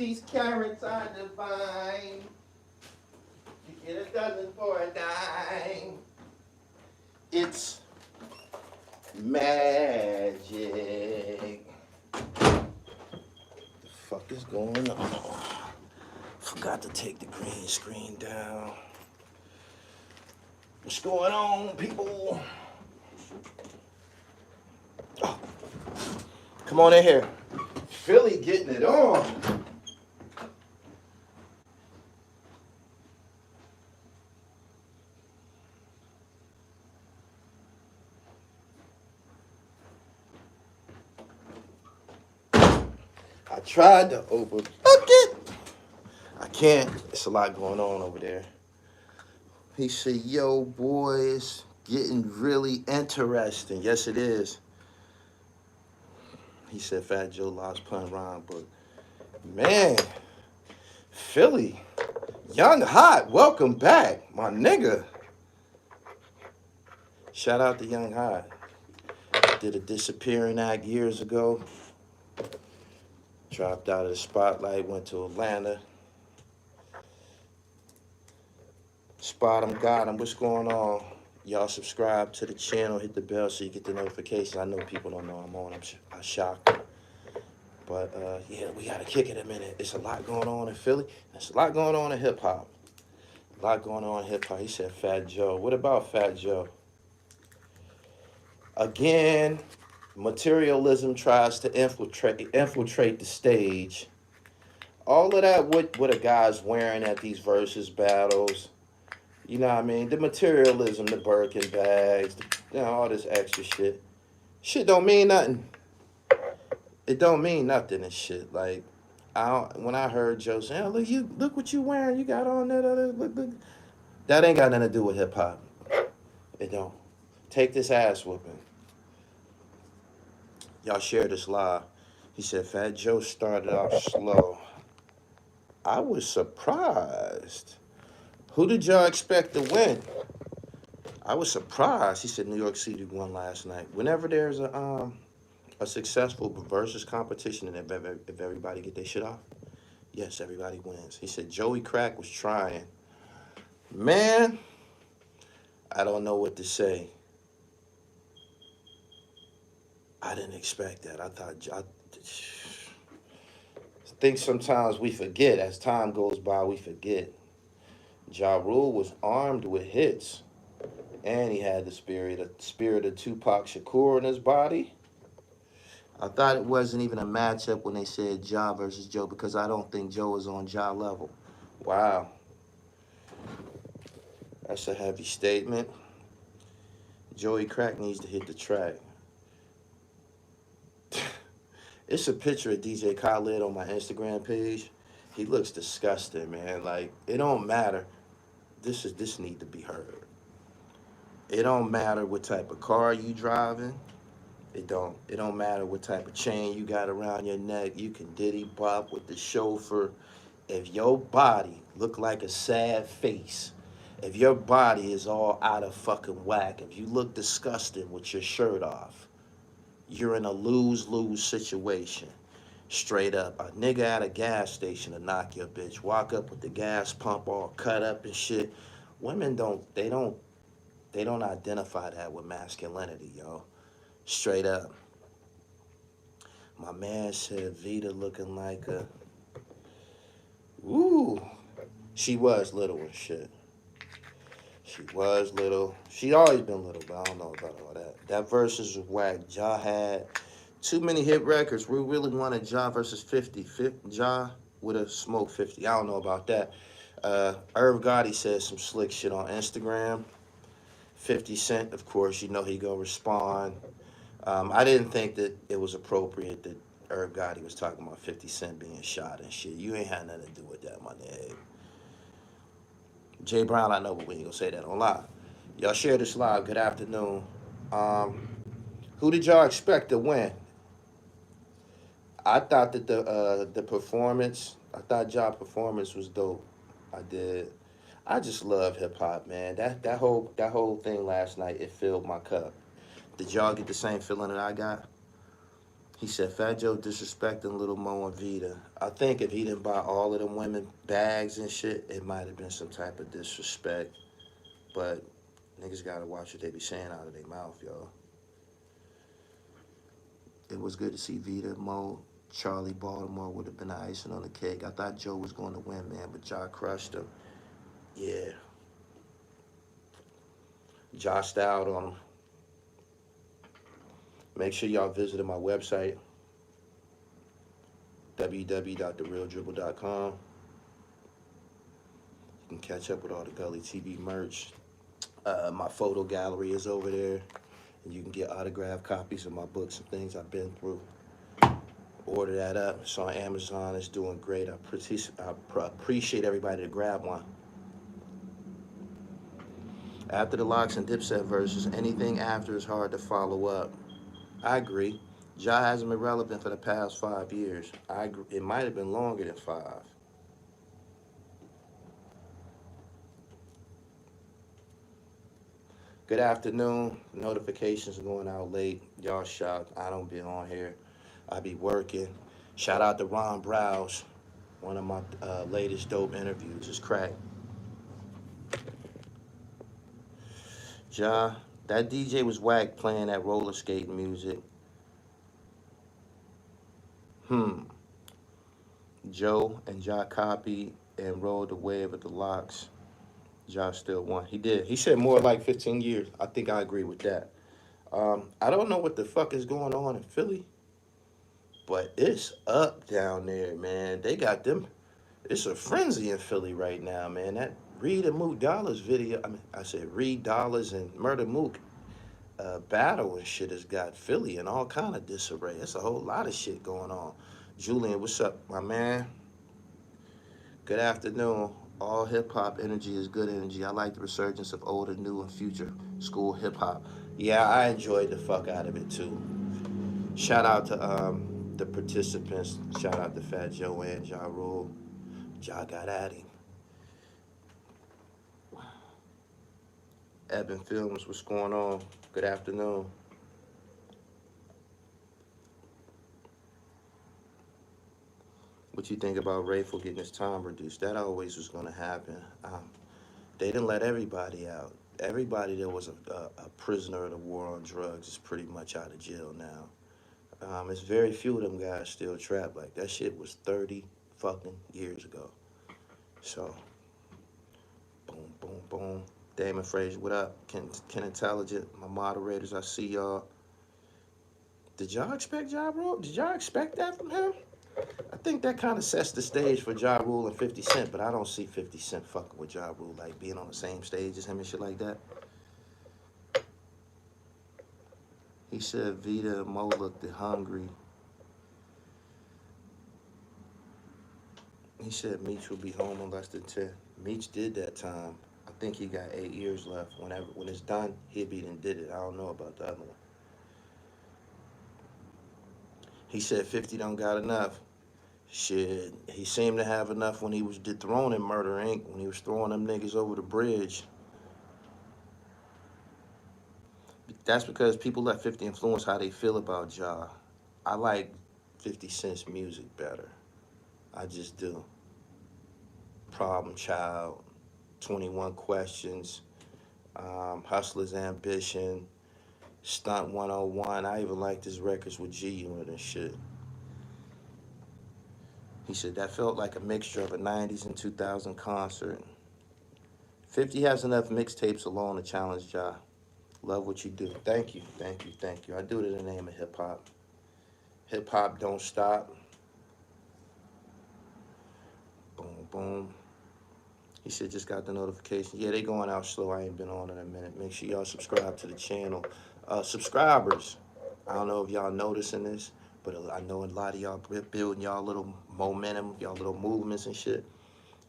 These carrots are divine. You get a dozen for a dime. It's magic. The fuck is going on? Forgot to take the green screen down. What's going on, people? Oh, come on in here. Philly getting it on. I tried to overlook it. I can't. It's a lot going on over there. He said, yo, boys, getting really interesting. Yes, it is. He said, Fat Joe lost pun rhyme, but man, Philly, young hot, welcome back, my nigga. Shout out to Young Hot. Did a disappearing act years ago. Dropped out of the spotlight, went to Atlanta. Spot him, got him. What's going on? Y'all subscribe to the channel, hit the bell so you get the notifications. I know people don't know I'm on. I'm shocked. But yeah, we gotta kick it a minute. It's a lot going on in Philly. There's a lot going on in hip hop. A lot going on in hip hop. He said Fat Joe. What about Fat Joe? Again, materialism tries to infiltrate the stage. All of that, what a guy's wearing at these versus battles. You know what I mean? The materialism, the Birkin bags, all this extra shit. Shit don't mean nothing. It don't mean nothing and shit. Like, when I heard Joe saying, oh, look what you wearing. You got on that other, look. That ain't got nothing to do with hip hop. It don't. Take this ass whooping. Y'all share this live. He said, Fat Joe started off slow. I was surprised. Who did y'all expect to win? I was surprised. He said New York City won last night. Whenever there's a successful versus competition and if everybody get their shit off, yes, everybody wins. He said Joey Crack was trying. Man, I don't know what to say. I didn't expect that. I think sometimes we forget. As time goes by, we forget. Jah Rule was armed with hits. And he had the spirit of Tupac Shakur in his body. I thought it wasn't even a matchup when they said Ja versus Joe because I don't think Joe is on Ja level. Wow. That's a heavy statement. Joey Crack needs to hit the track. It's a picture of DJ Khaled on my Instagram page. He looks disgusting, man. Like, it don't matter. This need to be heard. It don't matter what type of car you driving. It don't matter what type of chain you got around your neck. You can diddy bop with the chauffeur. If your body look like a sad face, if your body is all out of fucking whack, if you look disgusting with your shirt off, you're in a lose-lose situation. Straight up, a nigga at a gas station to knock your bitch. Walk up with the gas pump all cut up and shit. Women don't identify that with masculinity, yo. Straight up. My man said Vita looking like a... Ooh. She was little and shit. She was little. She always been little, but I don't know about all that. That versus was whack. Ja had too many hit records. We really wanted Ja versus 50. Ja would have smoked 50. I don't know about that. Irv Gotti said some slick shit on Instagram. 50 Cent, of course, you know he gonna respond. I didn't think that it was appropriate that Irv Gotti was talking about 50 Cent being shot and shit. You ain't had nothing to do with that, my nigga. Jay Brown, I know, but we ain't gonna say that on live. Y'all share this live. Good afternoon. Who did y'all expect to win? I thought that the performance, I thought Ja performance was dope. I did. I just love hip hop, man. That whole thing last night, it filled my cup. Did y'all get the same feeling that I got? He said Fat Joe disrespecting Little Mo and Vita. I think if he didn't buy all of them women bags and shit, it might have been some type of disrespect. But niggas gotta watch what they be saying out of their mouth, y'all. It was good to see Vita, Mo, Charlie Baltimore would have been the icing on the cake. I thought Joe was going to win, man, but Jah crushed him. Yeah. Jah styled on him. Make sure y'all visited my website, www.therealdribble.com. You can catch up with all the Gully TV merch. My photo gallery is over there. And you can get autographed copies of my books and things I've been through. Order that up. It's on Amazon. It's doing great. I appreciate everybody to grab one. After the Locks and Dipset verses, anything after is hard to follow up. I agree. Jah hasn't been relevant for the past 5 years. I agree. It might have been longer than 5. Good afternoon. Notifications are going out late. Y'all shocked. I don't be on here. I be working. Shout out to Ron Browse. One of my latest dope interviews is crack. Jah, that DJ was whack playing that roller skating music. Joe and Jah copied and rode the wave of the Locks. Jah still won. He did. He said more like 15 years. I think I agree with that. I don't know what the fuck is going on in Philly, but it's up down there, man. They got them. It's a frenzy in Philly right now, man. That Reed and Mook Dollars video. I said Reed Dollars and Murder Mook battle and shit has got Philly in all kind of disarray. It's a whole lot of shit going on. Julian, what's up, my man? Good afternoon. All hip hop energy is good energy. I like the resurgence of older, new, and future school hip hop. Yeah, I enjoyed the fuck out of it too. Shout out to the participants. Shout out to Fat Joe and Jah Rule. Jah got at him. Eben Films, what's going on? Good afternoon. What you think about Rayful getting his time reduced? That always was going to happen. They didn't let everybody out. Everybody that was a prisoner of the war on drugs is pretty much out of jail now. It's very few of them guys still trapped. Like, that shit was 30 fucking years ago. So, boom, boom, boom. Damon Frazier, what up? Ken Intelligent, my moderators, I see y'all. Did y'all expect Jah Rule? Did y'all expect that from him? I think that kind of sets the stage for Jah Rule and 50 Cent, but I don't see 50 Cent fucking with Ja Rule, like being on the same stage as him and shit like that. He said Vita and Mo looked hungry. He said Meech will be home in less than 10. Meech did that time. I think he got 8 years left. When it's done, he'll be done did it. I don't know about the other one. He said 50 don't got enough. Shit, he seemed to have enough when he was dethroning Murder Inc., when he was throwing them niggas over the bridge. That's because people let 50 influence how they feel about Jah. I like 50 Cent's music better. I just do. Problem Child, 21 Questions, Hustler's Ambition, Stunt 101. I even liked his records with G Unit and shit. He said that felt like a mixture of a 90s and 2000 concert. 50 has enough mixtapes alone to challenge Jah. Love what you do. Thank you, thank you, thank you. I do it in the name of hip hop. Hip hop don't stop. Boom, boom. He said just got the notification. Yeah, they going out slow. I ain't been on in a minute. Make sure y'all subscribe to the channel. Subscribers, I don't know if y'all noticing this, but I know a lot of y'all building y'all little momentum, y'all little movements and shit.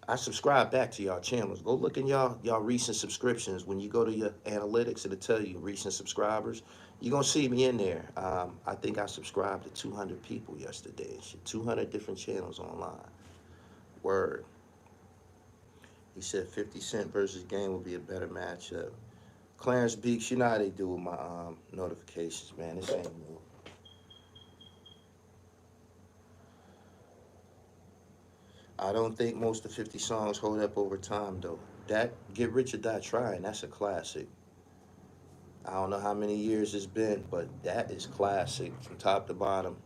I subscribe back to y'all channels. Go look in y'all recent subscriptions. When you go to your analytics, it'll tell you recent subscribers. You're going to see me in there. I think I subscribed to 200 people yesterday and shit. 200 different channels online. Word. He said 50 Cent versus Game will be a better matchup. Clarence Beeks, you know how they do with my notifications, man. This ain't new. I don't think most of 50 songs hold up over time though. That Get Rich or Die Trying, that's a classic. I don't know how many years it's been, but that is classic from top to bottom.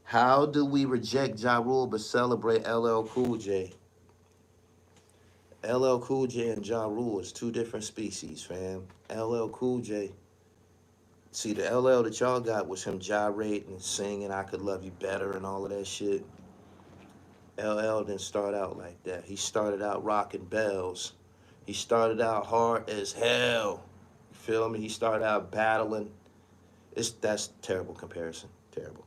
How do we reject Ja Rule but celebrate LL Cool J? LL Cool J and Ja Rule is two different species, fam. LL Cool J, see the LL that y'all got was him gyrating and singing I Could Love You Better and all of that shit. LL didn't start out like that. He started out rocking bells. He started out hard as hell. You feel me? He started out battling. That's terrible comparison. Terrible.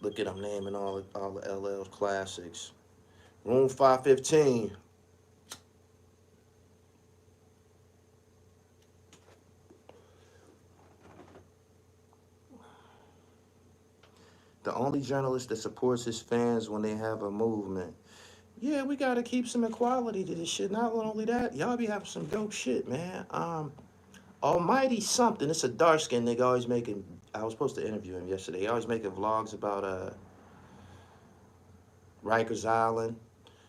Look at him naming all the LL's classics. Room 515. The only journalist that supports his fans when they have a movement. Yeah, we gotta keep some equality to this shit. Not only that, y'all be having some dope shit, man. Almighty something. It's a dark skinned nigga always making. I was supposed to interview him yesterday. He always making vlogs about Rikers Island,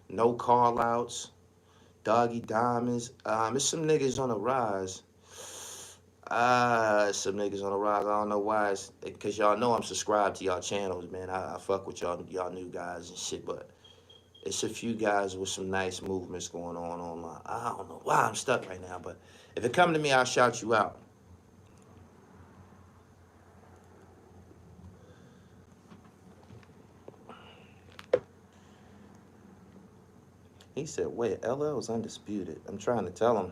no call outs, Doggy Diamonds. It's some niggas on the rise. Some niggas on the rise. I don't know why. It's because y'all know I'm subscribed to y'all channels, man. I fuck with y'all new guys and shit, but it's a few guys with some nice movements going on online. I don't know why I'm stuck right now, but if it come to me, I'll shout you out. He said, wait, LL is undisputed. I'm trying to tell him.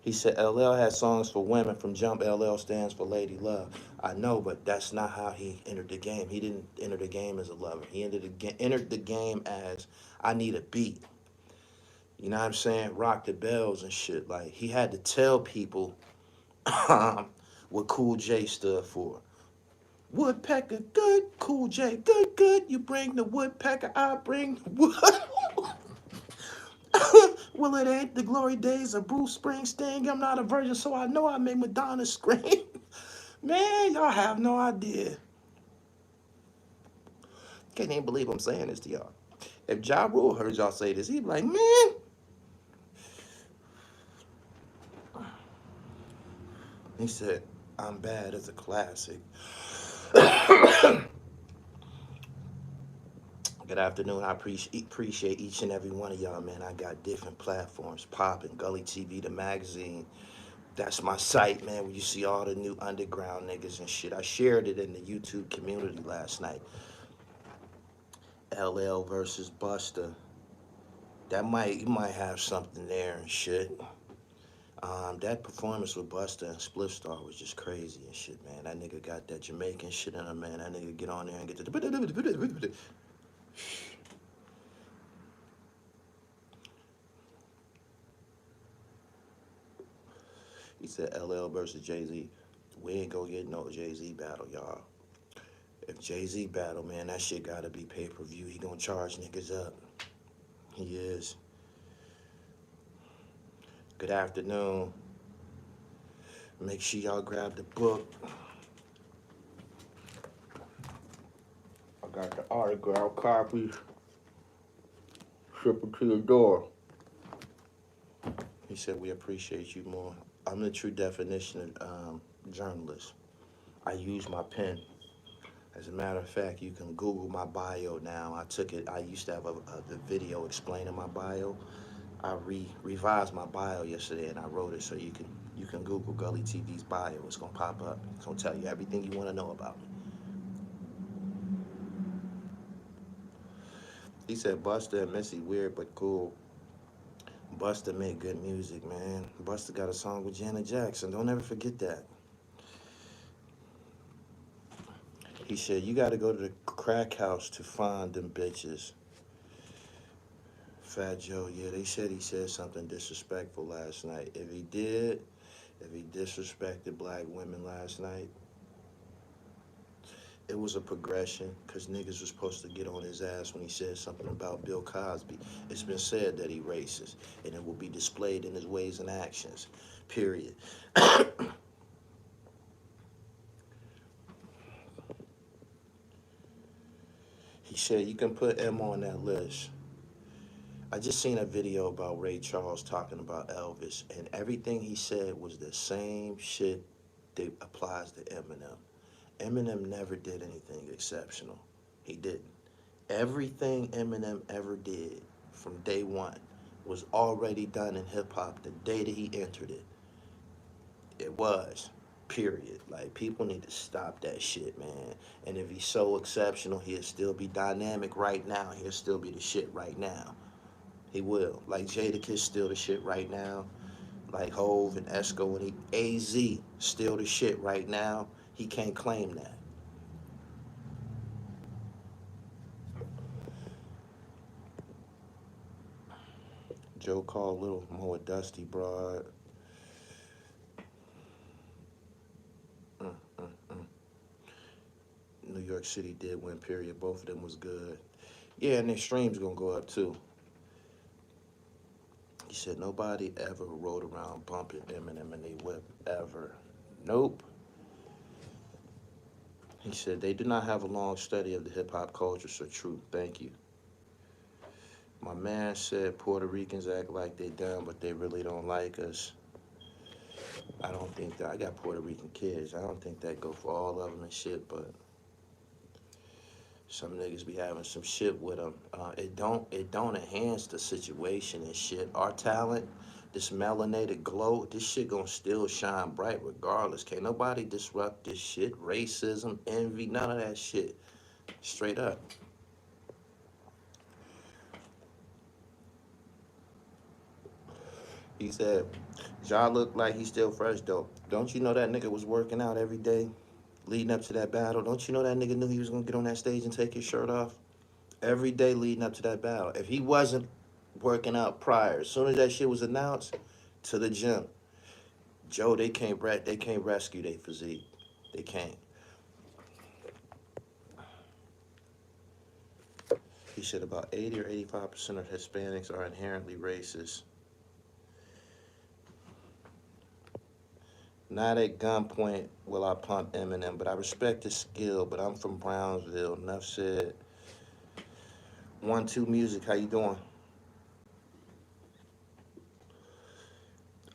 He said LL had songs for women from Jump. LL stands for Lady Love. I know, but that's not how he entered the game. He didn't enter the game as a lover. He entered the game as I need a beat. You know what I'm saying? Rock the bells and shit. Like he had to tell people what Cool J stood for. Woodpecker, good. Cool J, good, good. You bring the woodpecker, I bring the wood. Well, it ain't the glory days of Bruce Springsteen. I'm not a virgin, so I know I make Madonna scream. Man, y'all have no idea. Can't even believe I'm saying this to y'all. If Ja Rule heard y'all say this, he'd be like, man. He said, I'm bad as a classic. Good afternoon. I appreciate each and every one of y'all, man. I got different platforms popping. Gully TV, the magazine. That's my site, man, where you see all the new underground niggas and shit. I shared it in the YouTube community last night. LL versus Busta. You might have something there and shit. That performance with Busta and Spliff Star was just crazy and shit, man. That nigga got that Jamaican shit in him, man. That nigga get on there and get the. He said LL versus Jay-Z. We ain't gonna get no Jay-Z battle, y'all. If Jay-Z battle, man, that shit gotta be pay-per-view. He gonna charge niggas up. He is. Good afternoon. Make sure y'all grab the book. I got the autograph copies. Shipping to your door. He said, we appreciate you more. I'm the true definition of journalist. I use my pen. As a matter of fact, you can Google my bio now. I used to have a video explaining my bio. I revised my bio yesterday and I wrote it so you can Google Gully TV's bio. It's gonna pop up. It's gonna tell you everything you wanna know about me. He said Busta and Missy weird but cool. Busta made good music, man. Busta got a song with Janet Jackson. Don't ever forget that. He said, you gotta go to the crack house to find them bitches. Fat Joe, yeah, they said he said something disrespectful last night. If he disrespected black women last night, it was a progression because niggas was supposed to get on his ass when he said something about Bill Cosby. It's been said that he racist, and it will be displayed in his ways and actions, period. said you can put M on that list. I just seen a video about Ray Charles talking about Elvis, and everything he said was the same shit that applies to Eminem. Eminem never did anything exceptional. He didn't. Everything Eminem ever did from day one was already done in hip hop the day that he entered it. It was. Period. Like, people need to stop that shit, man. And if he's so exceptional, he'll still be dynamic right now. He'll still be the shit right now. He will. Like, Jadakiss still the shit right now. Like Hove and Esco and AZ still the shit right now. He can't claim that. Joe called Little Mo a dusty broad. Mm, mm, mm. New York City did win, period. Both of them was good. Yeah, and their streams gonna go up too. He said nobody ever rode around bumping Eminem in they whip ever. Nope. He said they do not have a long study of the hip hop culture, so true. Thank you. My man said Puerto Ricans act like they dumb, but they really don't like us. I don't think that. I got Puerto Rican kids. I don't think that go for all of them and shit, but some niggas be having some shit with them. It don't enhance the situation and shit. Our talent, this melanated glow, this shit gonna still shine bright regardless. Can't nobody disrupt this shit. Racism, envy, none of that shit. Straight up. He said, Jah look like he's still fresh though. Don't you know that nigga was working out every day leading up to that battle? Don't you know that nigga knew he was gonna get on that stage and take his shirt off? Every day leading up to that battle. If he wasn't working out prior, as soon as that shit was announced, to the gym. Joe, they can't rescue their physique. They can't. He said about 80 or 85% of Hispanics are inherently racist. Not at gunpoint will I pump Eminem, but I respect his skill, but I'm from Brownsville. Enough said. 1-2 Music, how you doing?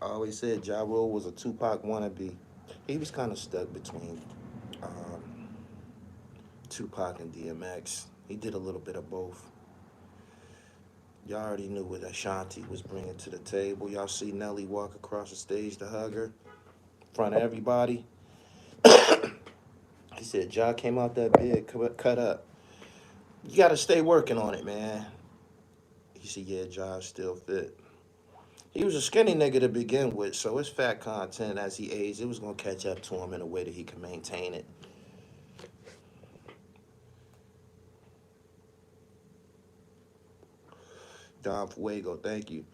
I always said Ja Rule was a Tupac wannabe. He was kind of stuck between Tupac and DMX. He did a little bit of both. Y'all already knew what Ashanti was bringing to the table. Y'all see Nelly walk across the stage to hug her in front of everybody. He said, Ja came out that big, cut up. You got to stay working on it, man. He said, yeah, Ja's still fit. He was a skinny nigga to begin with, so his fat content as he aged, it was going to catch up to him in a way that he could maintain it. Don Fuego, thank you.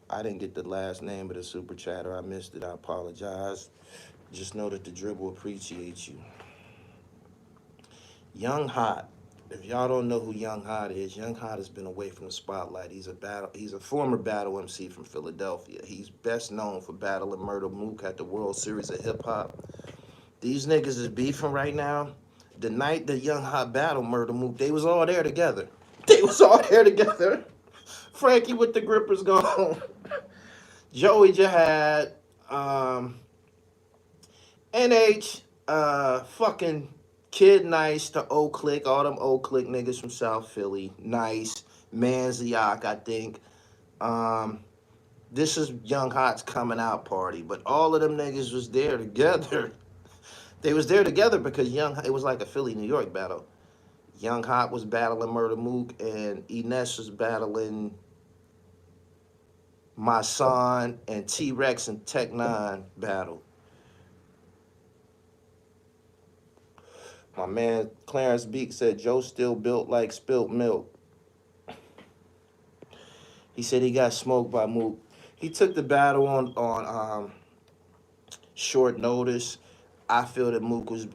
I didn't get the last name of the super chatter. I missed it. I apologize. Just know that the dribble appreciates you. Young Hot. If y'all don't know who Young Hot is, Young Hot has been away from the spotlight. He's a former battle MC from Philadelphia. He's best known for battling Murder Mook at the World Series of Hip Hop. These niggas is beefing right now. The night that Young Hot battled Murder Mook, they was all there together. They was all there together. Frankie with the grippers gone. Joey Jihad, NH, fucking Kid Nice, the O Click, all them O Click niggas from South Philly. Nice. Manziak, I think. This is Young Hot's coming out party, but all of them niggas was there together. They was there together because it was like a Philly, New York battle. Young Hot was battling Murder Mook, and Ines was battling My Son, and T-Rex and Tech Nine battle. My man Clarence Beak said Joe still built like spilt milk. He said he got smoked by Mook. He took the battle on short notice. I feel that Mook was,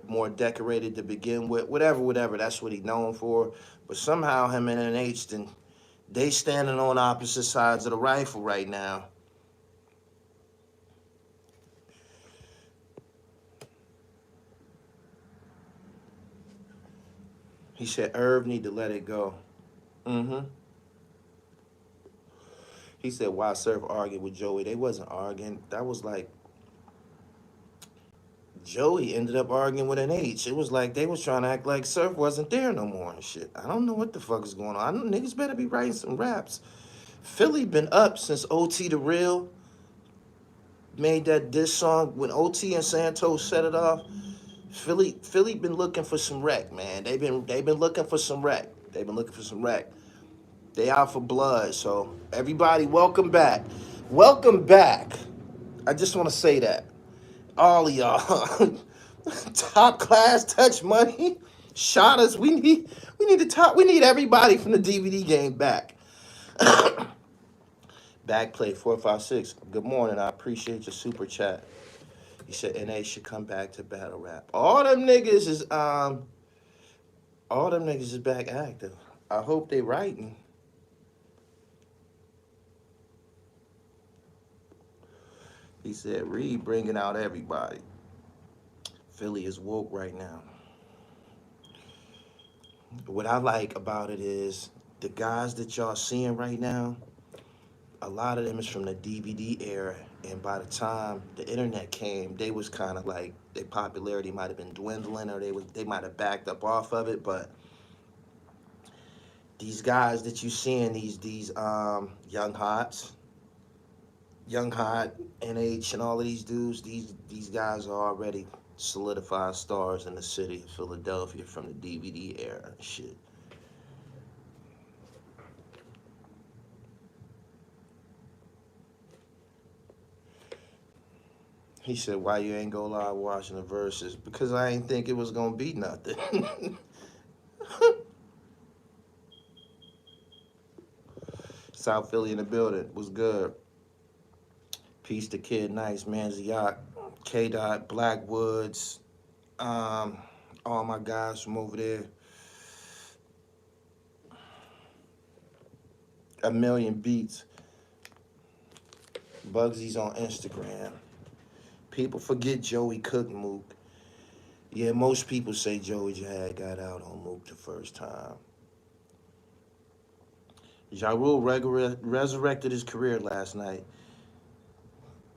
more decorated to begin with. Whatever. That's what he's known for. But somehow him and NH, they standing on opposite sides of the rifle right now. He said Irv need to let it go. Mm-hmm. He said why Surf argued with Joey. They wasn't arguing. That was like Joey ended up arguing with an H. It was like they was trying to act like Surf wasn't there no more and shit. I don't know what the fuck is going on. I know niggas better be writing some raps. Philly been up since THRU made that diss song when OT and Santos set it off. Philly been looking for some wreck, man. They've been looking for some wreck. They've been looking for some wreck. They out for blood. So everybody, welcome back. Welcome back. I just want to say that. All of y'all. Top class, touch money, shot us. We need everybody from the DVD game back. Backplay 456. Good morning. I appreciate your super chat. He said NA should come back to battle rap. All them niggas is back active. I hope they writing. He said Reed bringing out everybody. Philly is woke right now. What I like about it is the guys that y'all seeing right now, a lot of them is from the DVD era. And by the time the internet came, they was kind of like their popularity might have been dwindling, or they might have backed up off of it. But these guys that you seeing, these young hot, NH, and all of these dudes, these guys are already solidified stars in the city of Philadelphia from the DVD era and shit. He said, why you ain't go live watching the verses? Because I ain't think it was gonna be nothing. South Philly in the building was good. Peace to Kid Nice, Manziak, K Dot, Blackwoods, all my guys from over there. A Million Beats. Bugsy's on Instagram. People forget Joey Cook Mook. Yeah, most people say Joey Jad got out on Mook the first time. Jah Rule resurrected his career last night.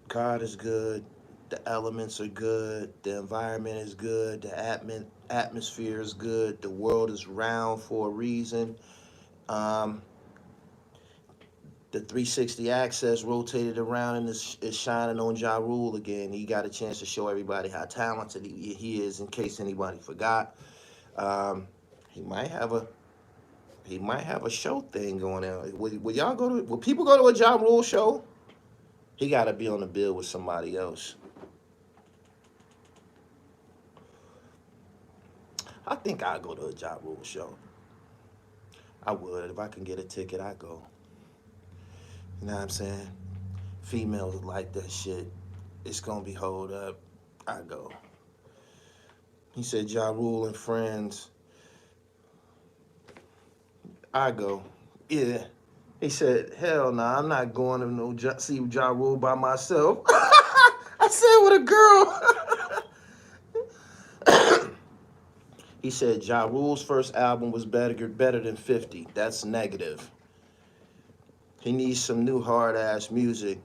God is good. The elements are good. The environment is good. The atmosphere is good. The world is round for a reason. The 360 access rotated around and is shining on Ja Rule again. He got a chance to show everybody how talented he is. In case anybody forgot, he might have a show thing going on. Would y'all go to? Would people go to a Ja Rule show? He got to be on the bill with somebody else. I think I'd go to a Ja Rule show. I would. If I can get a ticket, I'd go. You know what I'm saying? Females like that shit. It's gonna be hold up. I go. He said Ja Rule and friends. I go. Yeah. He said, hell nah, I'm not going to see Ja Rule by myself. I said with a girl. He said Ja Rule's first album was better than 50. That's negative. He needs some new hard-ass music.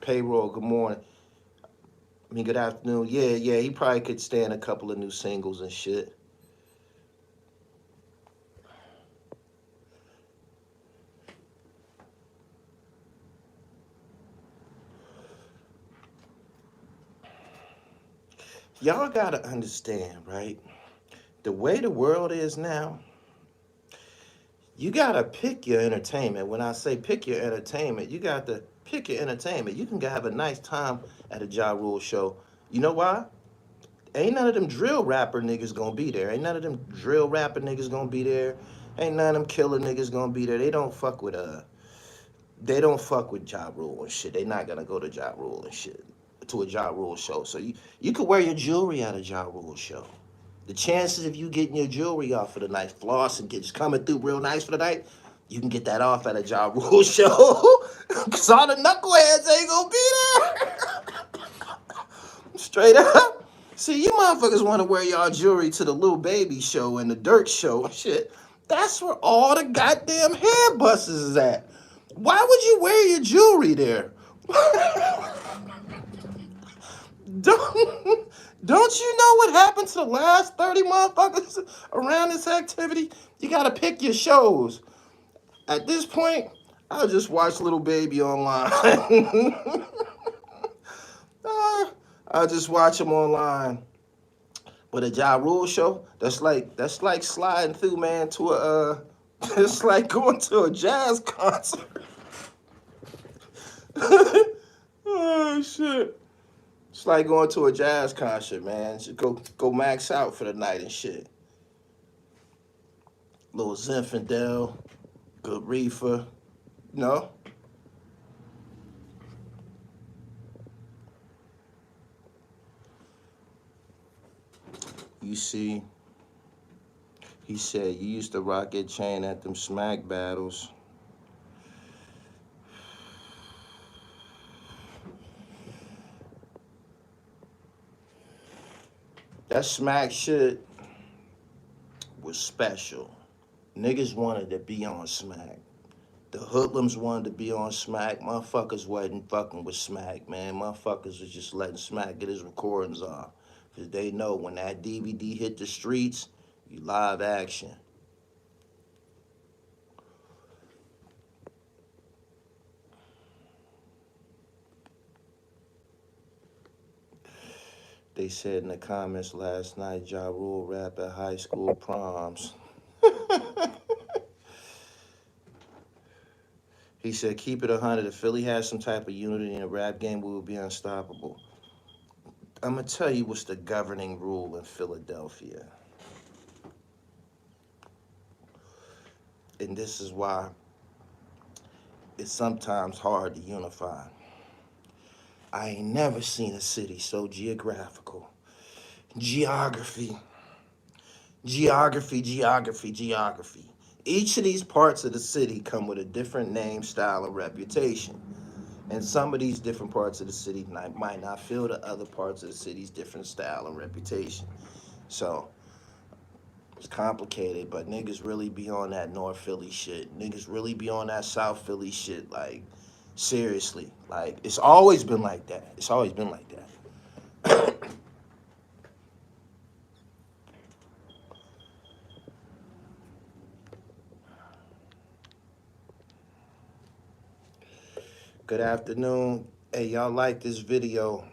Payroll, good morning. I mean, good afternoon. Yeah, he probably could stand a couple of new singles and shit. Y'all gotta understand, right? The way the world is now, you gotta pick your entertainment. When I say pick your entertainment, you got to pick your entertainment. You can have a nice time at a Ja Rule show. You know why? Ain't none of them drill rapper niggas gonna be there. Ain't none of them drill rapper niggas gonna be there. Ain't none of them killer niggas gonna be there. They don't fuck with Ja Rule and shit. They not gonna go to Ja Rule and shit. To a Ja Rule show. So you could wear your jewelry at a Ja Rule show. The chances of you getting your jewelry off for the night, floss and just coming through real nice for the night, you can get that off at a Ja Rule show. Cause all the knuckleheads ain't gonna be there. Straight up. See, you motherfuckers want to wear y'all jewelry to the Lil Baby show and the Dirt show and shit. That's where all the goddamn hair busters is at. Why would you wear your jewelry there? don't, don't you know what happened to the last 30 motherfuckers around this activity? You gotta pick your shows. At this point, I'll just watch Little Baby online. I'll just watch him online. But a Jah Rule show, that's like sliding through, man, to a it's like going to a jazz concert. Oh shit. It's like going to a jazz concert, man. Just go max out for the night and shit. Little Zinfandel, good reefer, you know? You see, he said you used to rock your chain at them smack battles. That smack shit was special. Niggas wanted to be on smack. The hoodlums wanted to be on smack. Motherfuckers wasn't fucking with smack, man. Motherfuckers was just letting smack get his recordings off. Because they know when that DVD hit the streets, you live action. They said in the comments last night, Jah Rule rap at high school proms. He said, keep it 100. If Philly has some type of unity in the rap game, we will be unstoppable. I'm going to tell you what's the governing rule in Philadelphia. And this is why it's sometimes hard to unify. I ain't never seen a city so geographical. Geography. Each of these parts of the city come with a different name, style, and reputation. And some of these different parts of the city might not feel the other parts of the city's different style and reputation. So it's complicated, but niggas really be on that North Philly shit. Niggas really be on that South Philly shit. Like, seriously. Like, it's always been like that. It's always been like that. Good afternoon. Hey, y'all like this video?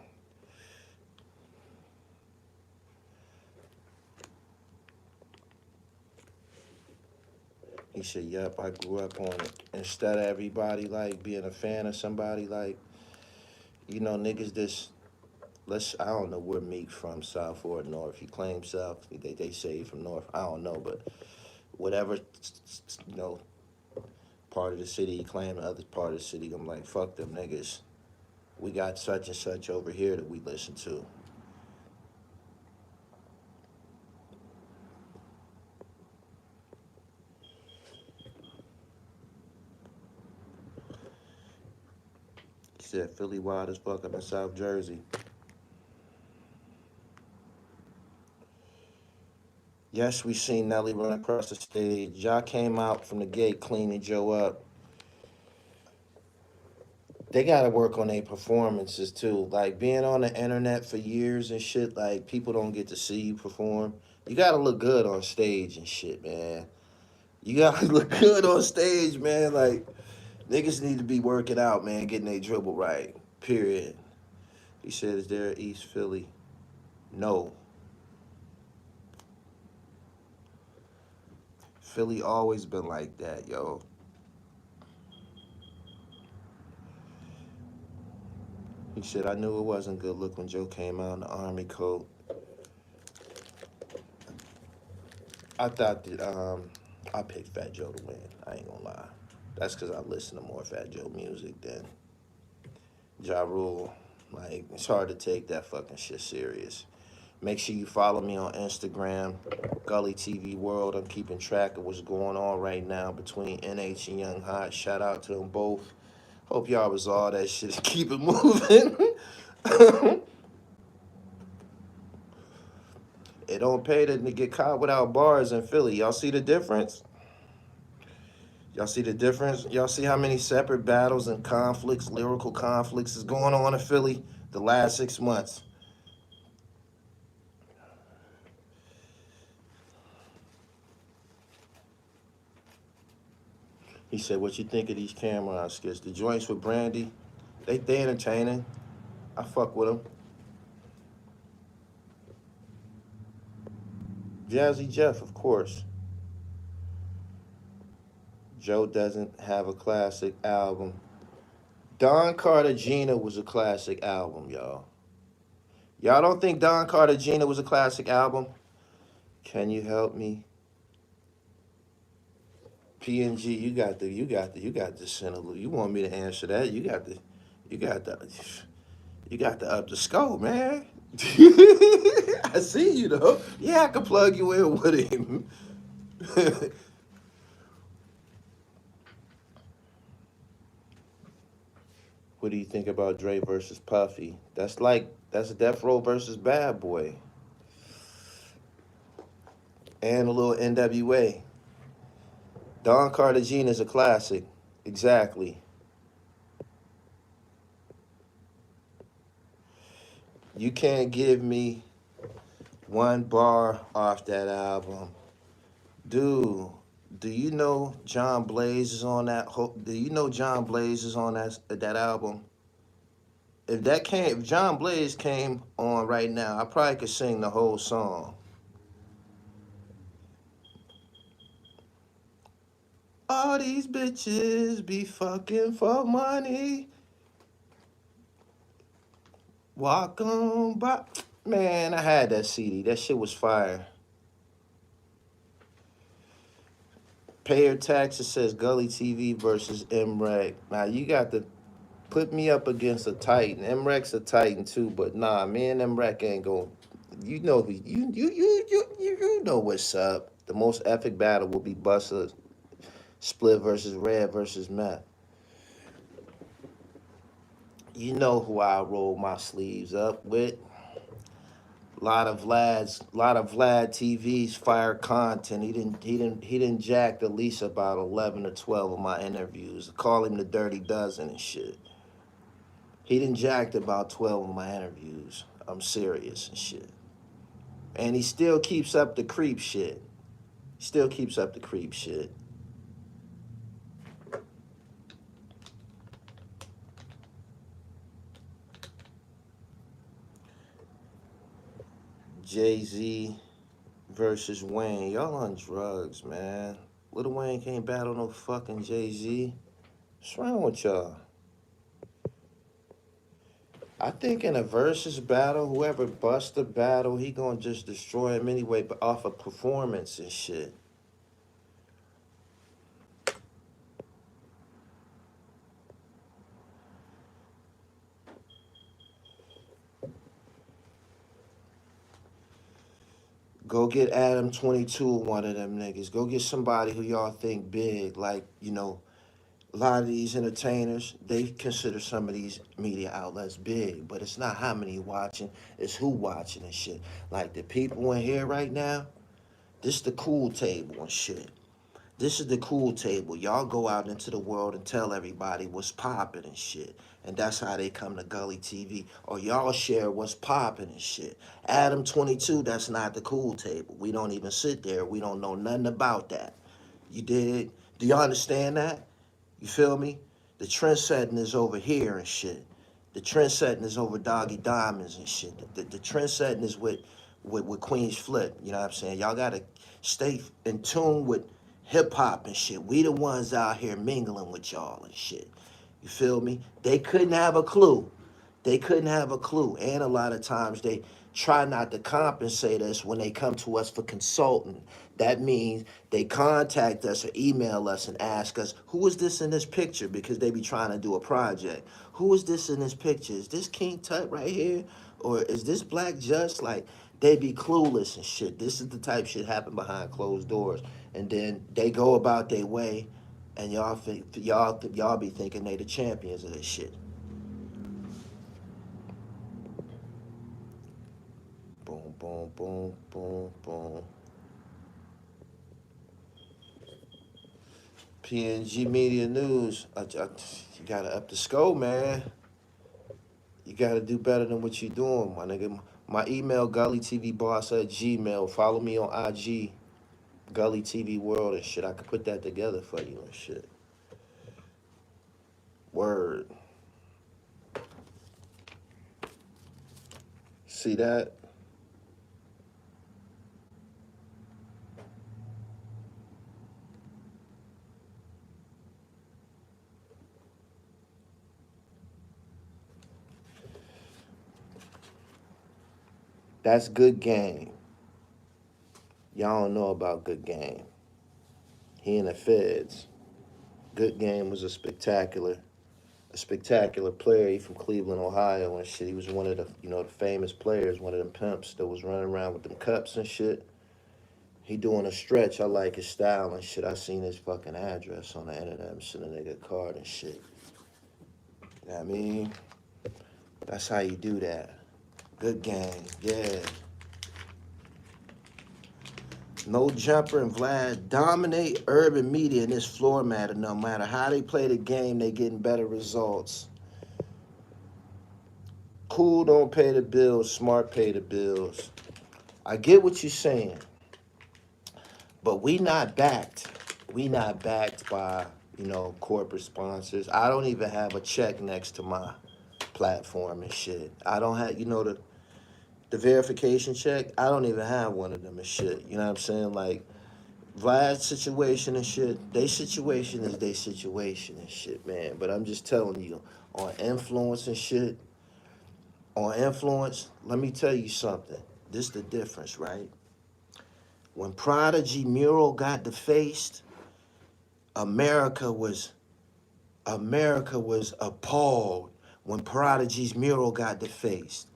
He said, yep, I grew up on it. Instead of everybody, like, being a fan of somebody, like, you know, niggas just, I don't know where Meek from, South or North. He claims South. They say he from North. I don't know, but whatever, you know, part of the city he claimed, the other part of the city, I'm like, fuck them niggas. We got such and such over here that we listen to. He said, Philly wild as fuck up in South Jersey. Yes, we seen Nelly run across the stage. Jah came out from the gate cleaning Joe up. They gotta work on their performances too. Like being on the internet for years and shit, like people don't get to see you perform. You gotta look good on stage and shit, man. You gotta look good on stage, man. Like niggas need to be working out, man, getting their dribble right. Period. He said, is there East Philly? No. Philly always been like that, yo. He said, I knew it wasn't good look when Joe came out in the army coat. I thought that I picked Fat Joe to win. I ain't gonna lie. That's because I listen to more Fat Joe music than Ja Rule. Like, it's hard to take that fucking shit serious. Make sure you follow me on Instagram, Gully TV World. I'm keeping track of what's going on right now between NH and Young Hot. Shout out to them both. Hope y'all resolve that shit and keep it moving. It don't pay to get caught without bars in Philly. Y'all see the difference? Y'all see the difference? Y'all see how many separate battles and conflicts, lyrical conflicts, is going on in Philly the last 6 months? He said, "What you think of these Cameron skits? The joints with Brandy, they entertaining. I fuck with them. Jazzy Jeff, of course. Joe doesn't have a classic album. Don Cartagena was a classic album, y'all. Y'all don't think Don Cartagena was a classic album? Can you help me? PNG, you got the Senegal. You want me to answer that? You got the, you got the up the scope, man. I see you though. Yeah, I can plug you in with him. What do you think about Dre versus Puffy? That's Death Row versus Bad Boy, and a little NWA. Don Cartagena is a classic. Exactly. You can't give me one bar off that album. Dude, do you know John Blaze is on that? Do you know John Blaze is on that album? If John Blaze came on right now, I probably could sing the whole song. All these bitches be fucking for money. Walk on by. Man, I had that CD. That shit was fire. Pay your taxes says Gully TV versus MREC. Now you got to put me up against a Titan. MREC's a Titan too, but nah, me and MREC ain't going. You know who you know what's up. The most epic battle will be Busta Split versus Red versus Matt. You know who I roll my sleeves up with. Lot of Vlad TV's fire content. He didn't jack at least about 11 or 12 of my interviews. Call him the Dirty Dozen and shit. He didn't jacked about 12 of my interviews. I'm serious and shit. And he still keeps up the creep shit. Still keeps up the creep shit. Jay-Z versus Wayne. Y'all on drugs, man. Lil Wayne can't battle no fucking Jay-Z. What's wrong with y'all? I think in a versus battle, whoever busts the battle, he gonna just destroy him anyway, but off of performance and shit. Go get Adam 22 or one of them niggas. Go get somebody who y'all think big. Like, a lot of these entertainers, they consider some of these media outlets big, but it's not how many watching, it's who watching and shit. Like the people in here right now, this is the cool table and shit. This is the cool table. Y'all go out into the world and tell everybody what's popping and shit. And that's how they come to Gully TV. Or y'all share what's popping and shit. Adam 22, that's not the cool table. We don't even sit there. We don't know nothing about that. You dig? Do y'all understand that? You feel me? The trend setting is over here and shit. The trend setting is over Doggy Diamonds and shit. The trend setting is with Queen's Flip. You know what I'm saying? Y'all gotta stay in tune with hip hop and shit. We the ones out here mingling with y'all and shit. You feel me? They couldn't have a clue. They couldn't have a clue. And a lot of times they try not to compensate us when they come to us for consulting. That means they contact us or email us and ask us, who is this in this picture? Because they be trying to do a project. Who is this in this picture? Is this King Tut right here? Or is this Black Just? Like, they be clueless and shit. This is the type shit happen behind closed doors. And then they go about their way and y'all be thinking they the champions of this shit. boom, boom, boom, boom, boom. PNG Media News. You gotta up the scope, man. You gotta do better than what you doing, my nigga. My email, Gully TV Boss at Gmail. Follow me on IG, Gully TV World and shit. I could put that together for you and shit. Word. See that? That's Good Game. Y'all don't know about Good Game. He in the feds. Good Game was a spectacular player. He from Cleveland, Ohio and shit. He was one of the famous players, one of them pimps that was running around with them cups and shit. He doing a stretch. I like his style and shit. I seen his fucking address on the internet. I'm sending a nigga a card and shit. You know what I mean? That's how you do that. Good Game, yeah. No Jumper and Vlad dominate urban media in this format, and no matter how they play the game, they getting better results. Cool don't pay the bills, smart pay the bills. I get what you're saying, but we not backed. We not backed by, corporate sponsors. I don't even have a check next to my platform and shit. I don't have, the verification check. I don't even have one of them and shit. You know what I'm saying? Like, Vlad's situation and shit, they situation is their situation and shit, man. But I'm just telling you, on influence and shit, let me tell you something. This the difference, right? When Prodigy mural got defaced, America was appalled when Prodigy's mural got defaced.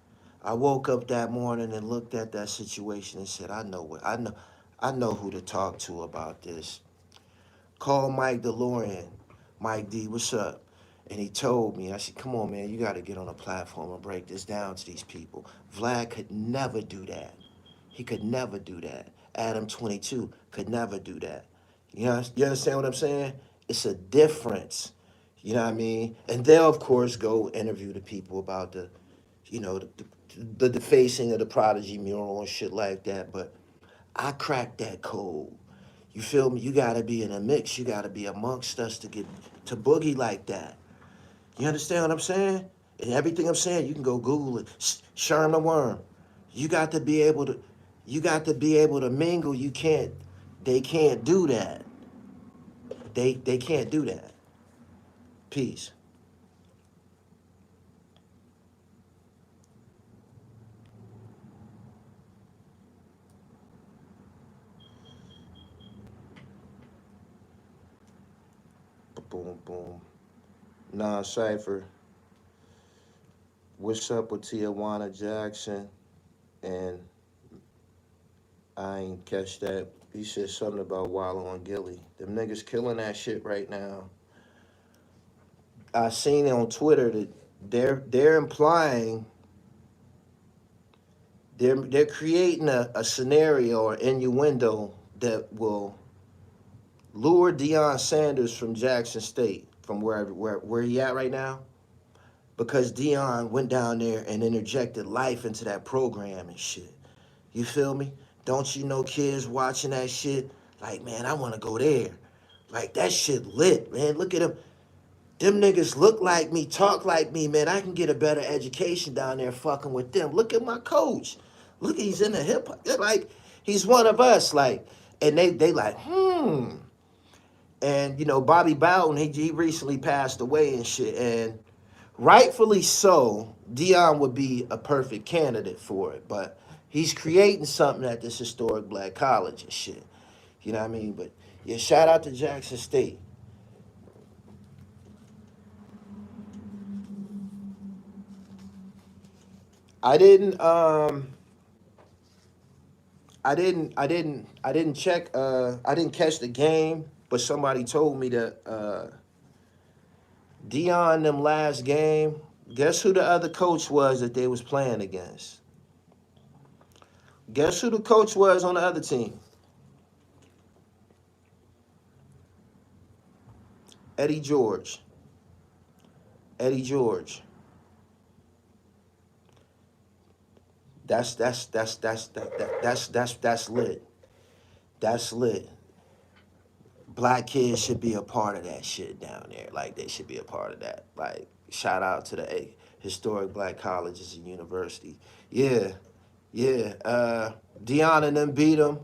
I woke up that morning and looked at that situation and said, I know who to talk to about this. Call Mike DeLorean. Mike D, what's up? And he told me, I said, come on, man, you got to get on a platform and break this down to these people. Vlad could never do that. He could never do that. Adam 22 could never do that. You understand what I'm saying? It's a difference. You know what I mean? And they'll, of course, go interview the people about the defacing of the Prodigy mural and shit like that. But I cracked that code. You feel me? You gotta be in a mix. You gotta be amongst us to get to boogie like that. You understand what I'm saying? And everything I'm saying, you can go Google it. Sherm the Worm. You got to be able to. You got to be able to mingle. You can't. They can't do that. They can't do that. Peace. Boom boom. Nah, Cypher. What's up with Tijuana Jackson? And I ain't catch that. He said something about Wallow and Gilly. Them niggas killing that shit right now. I seen it on Twitter that they're implying they're creating a scenario or innuendo that will lure Deion Sanders from Jackson State, from where he at right now, because Deion went down there and interjected life into that program and shit. You feel me? Don't you know kids watching that shit? Like, man, I want to go there. Like, that shit lit, man. Look at them. Them niggas look like me, talk like me, man. I can get a better education down there fucking with them. Look at my coach. Look, he's in the hip hop. Like, he's one of us. Like, and they like, And, Bobby Bowden, he recently passed away and shit. And rightfully so, Deion would be a perfect candidate for it. But he's creating something at this historic black college and shit. You know what I mean? But, yeah, shout out to Jackson State. I didn't I didn't check I didn't catch the game, but somebody told me that Dion them last game, guess who the other coach was that they was playing against? Guess who the coach was on the other team? Eddie George. Eddie George. That's lit. That's lit. Black kids should be a part of that shit down there. Like they should be a part of that. Like shout out to the historic black colleges and universities. Yeah, yeah. Dion and them beat him,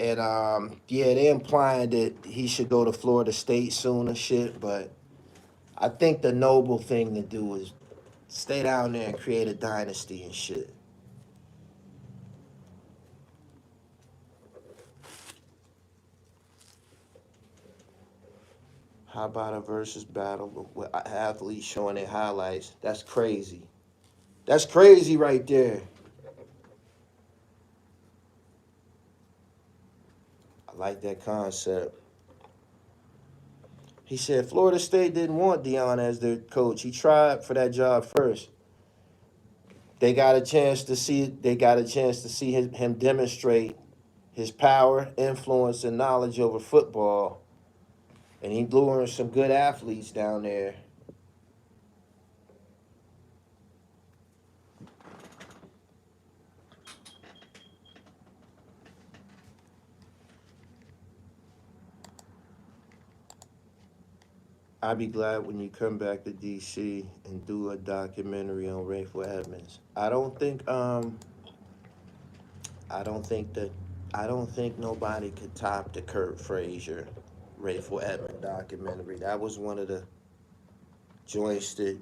and yeah, they implying that he should go to Florida State soon and shit. But I think the noble thing to do is stay down there and create a dynasty and shit. How about a versus battle with athletes showing their highlights? That's crazy. That's crazy right there. I like that concept. He said Florida State didn't want Dion as their coach. He tried for that job first. They got a chance to see. They got a chance to see him demonstrate his power, influence, and knowledge over football, and he luring some good athletes down there. I'd be glad when you come back to DC and do a documentary on Rayful Edmonds. I don't think that I don't think nobody could top the Kurt Frazier Rayful Edmonds documentary. That was one of the joints that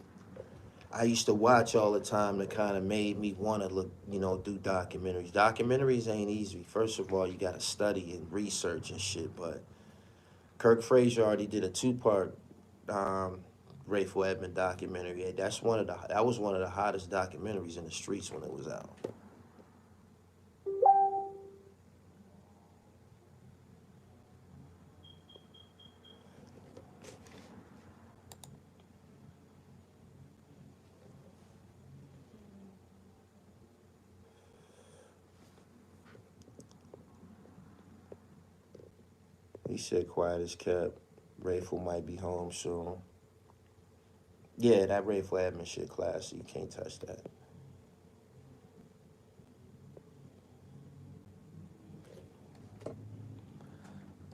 I used to watch all the time that kind of made me want to look, do documentaries. Documentaries ain't easy. First of all, you got to study and research and shit. But Kirk Frazier already did a two-part um, Rayful Edmond documentary. And that was one of the hottest documentaries in the streets when it was out. He said, "Quiet as kept. Rayful might be home soon." Yeah, that Rayful Edmond shit classy. You can't touch that.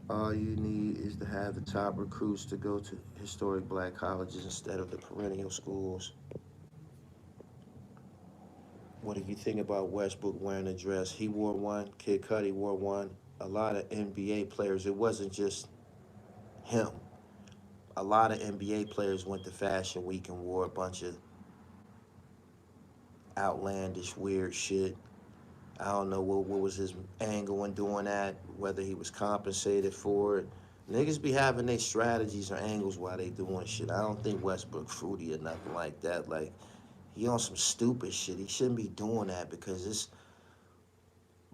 All you need is to have the top recruits to go to historic black colleges instead of the perennial schools. What do you think about Westbrook wearing a dress? He wore one. Kid Cudi wore one. A lot of NBA players. It wasn't just him. A lot of NBA players went to Fashion Week and wore a bunch of outlandish, weird shit. I don't know what was his angle in doing that, whether he was compensated for it. Niggas be having their strategies or angles while they doing shit. I don't think Westbrook fruity or nothing like that. Like, he on some stupid shit. He shouldn't be doing that because it's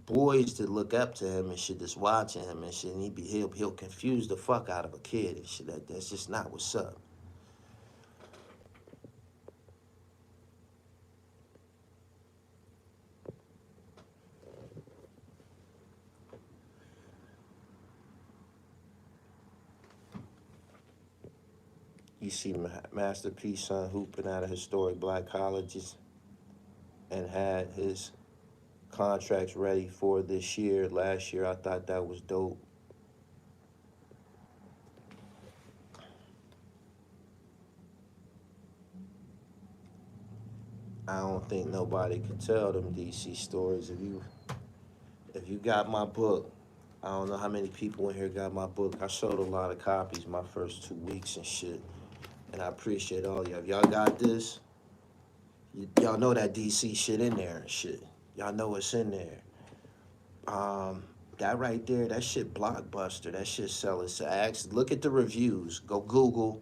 boys that look up to him and shit that's watching him and shit. And he'll confuse the fuck out of a kid and shit. That's just not what's up. You see Master P son hooping out of historic black colleges and had his contracts ready for this year. Last year, I thought that was dope. I don't think nobody could tell them DC stories. If you got my book, I don't know how many people in here got my book. I sold a lot of copies my first 2 weeks and shit. And I appreciate all y'all. If y'all got this, y'all know that DC shit in there and shit. Y'all know it's in there. That right there, that shit blockbuster. That shit selling. So look at the reviews. Go Google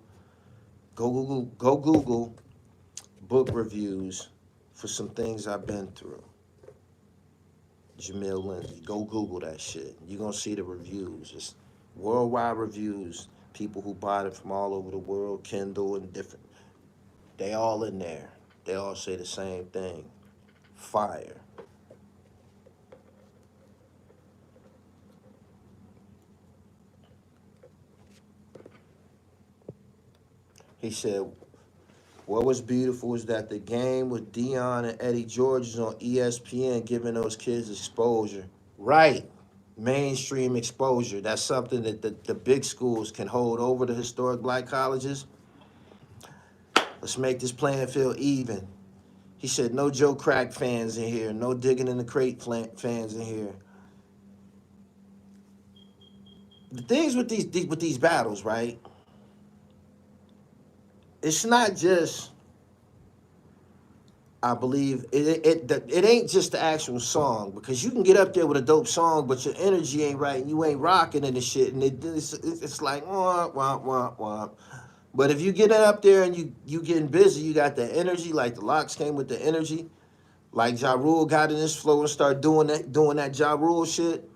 book reviews for some things I've been through. Jamil Lindsay. Go Google that shit. You're gonna see the reviews. It's worldwide reviews. People who bought it from all over the world, Kindle and different. They all in there. They all say the same thing. Fire. He said, what was beautiful is that the game with Dion and Eddie George is on ESPN, giving those kids exposure. Right. Mainstream exposure. That's something that the big schools can hold over the historic black colleges. Let's make this playing field even. He said, no Joe Crack fans in here, no digging in the crate fans in here. The things with these battles, right? It's not just, I believe it ain't just the actual song, because you can get up there with a dope song, but your energy ain't right and you ain't rocking it and shit, and it's like womp womp womp womp. But if you get up there and you getting busy, you got the energy, like the Locks came with the energy, like Jah Rule got in his flow and start doing that Jah Rule shit.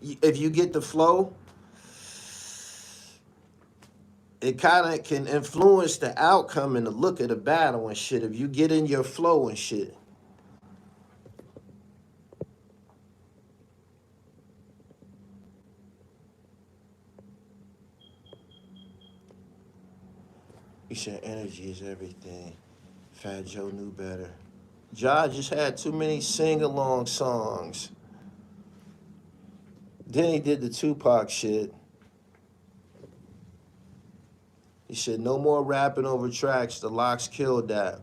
If you get the flow, it kind of can influence the outcome and the look of the battle and shit. If you get in your flow and shit. He said energy is everything. Fat Joe knew better. Jah just had too many sing-along songs. Then he did the Tupac shit. He said, no more rapping over tracks. The Locks killed that.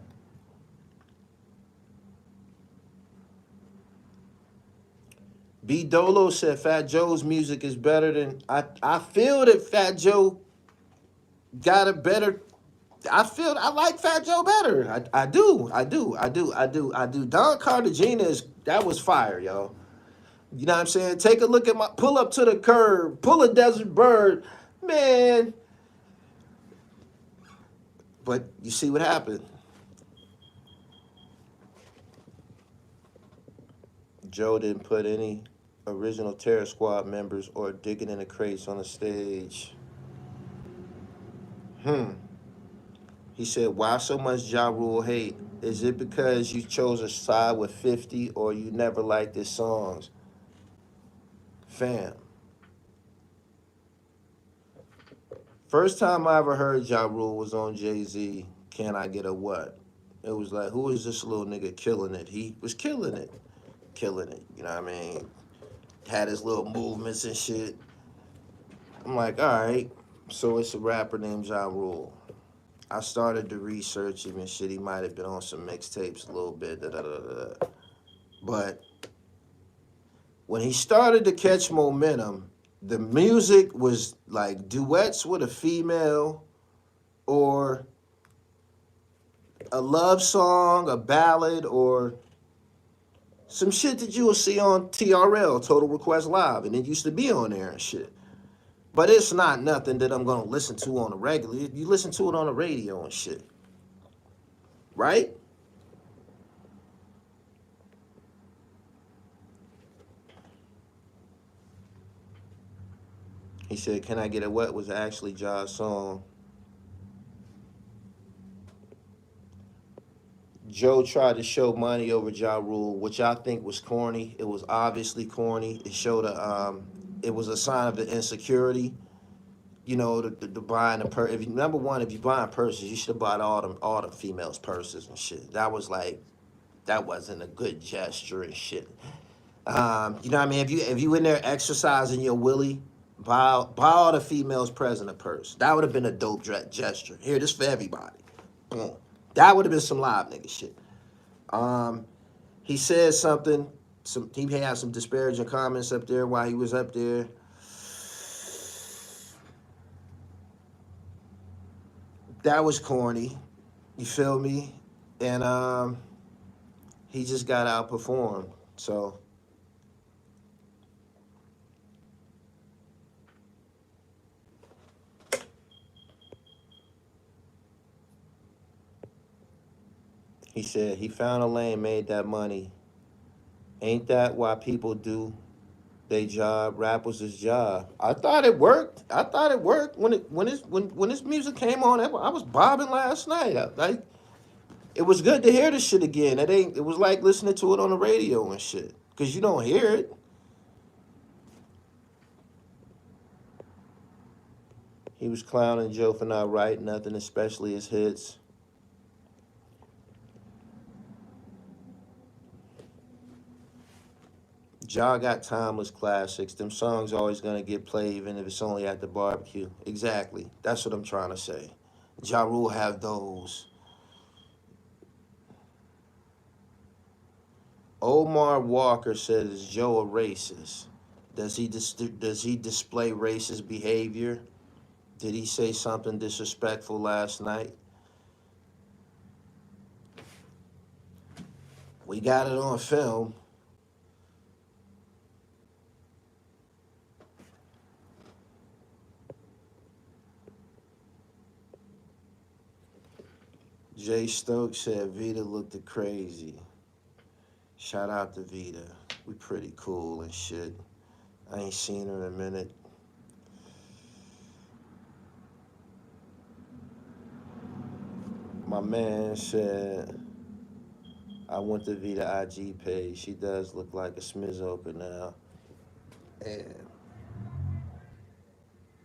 B Dolo said Fat Joe's music is better than... I feel that Fat Joe got a better... I like Fat Joe better. I do. Don Cartagena that was fire, yo. You know what I'm saying? Take a look at my pull up to the curb, pull a desert bird, man. But you see what happened. Joe didn't put any original Terror Squad members or digging in the crates on the stage. He said, why so much Jah Rule hate? Is it because you chose a side with 50 or you never liked his songs? Fam. First time I ever heard Jah Rule was on Jay-Z, Can I Get a What? It was like, who is this little nigga killing it? He was killing it. Killing it, you know what I mean? Had his little movements and shit. I'm like, all right, so it's a rapper named Jah Rule. I started to research him and shit. He might have been on some mixtapes a little bit, But when he started to catch momentum, the music was like duets with a female or a love song, a ballad, or some shit that you will see on TRL, Total Request Live, and it used to be on there and shit. But it's not nothing that I'm gonna listen to on a regular. You listen to it on the radio and shit, right? He said, Can I Get a What was actually Jah's song. Joe tried to show money over Jah Rule, which I think was corny. It was obviously corny. It showed it was a sign of the insecurity. You know, the buying a purse. If you number one, if you buying purses, you should have bought all the females purses and shit. That was like, that wasn't a good gesture and shit. You know what I mean? If you in there exercising your willy, buy all the females present a purse. That would have been a dope gesture. Here, this for everybody. Boom. That would have been some live nigga shit. He said something. He had some disparaging comments up there while he was up there. That was corny. You feel me? And he just got outperformed. So he said he found a lane, made that money. Ain't that why people do they job? Rap was his job. I thought it worked. When his music came on. I was bobbing last night. It was good to hear this shit again. It was like listening to it on the radio and shit. Cause you don't hear it. He was clowning Joe for not writing nothing, especially his hits. Jah got timeless classics. Them songs always gonna get played even if it's only at the barbecue. Exactly. That's what I'm trying to say. Jah Rule have those. Omar Walker says, "Is Joe a racist? Does he display racist behavior? Did he say something disrespectful last night?" We got it on film. Jay Stokes said Vita looked crazy. Shout out to Vita. We pretty cool and shit. I ain't seen her in a minute. My man said, I went to Vita IG page. She does look like a Smizoka now. And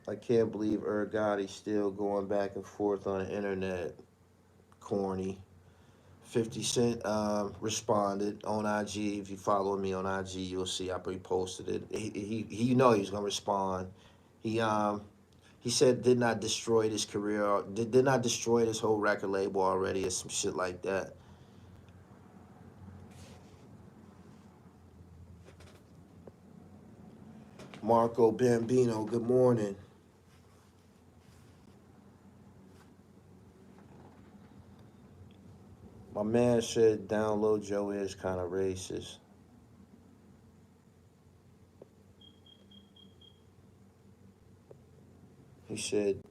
I can't believe Irv Gotti's still going back and forth on the internet. Corny. 50 Cent responded on IG. If you follow me on IG, you'll see I reposted it. He you know he was gonna respond. He um he said did not destroy his career, did not destroy his whole record label already or some shit like that. Marco Bambino, good morning. My man said download Joe is kind of racist. He said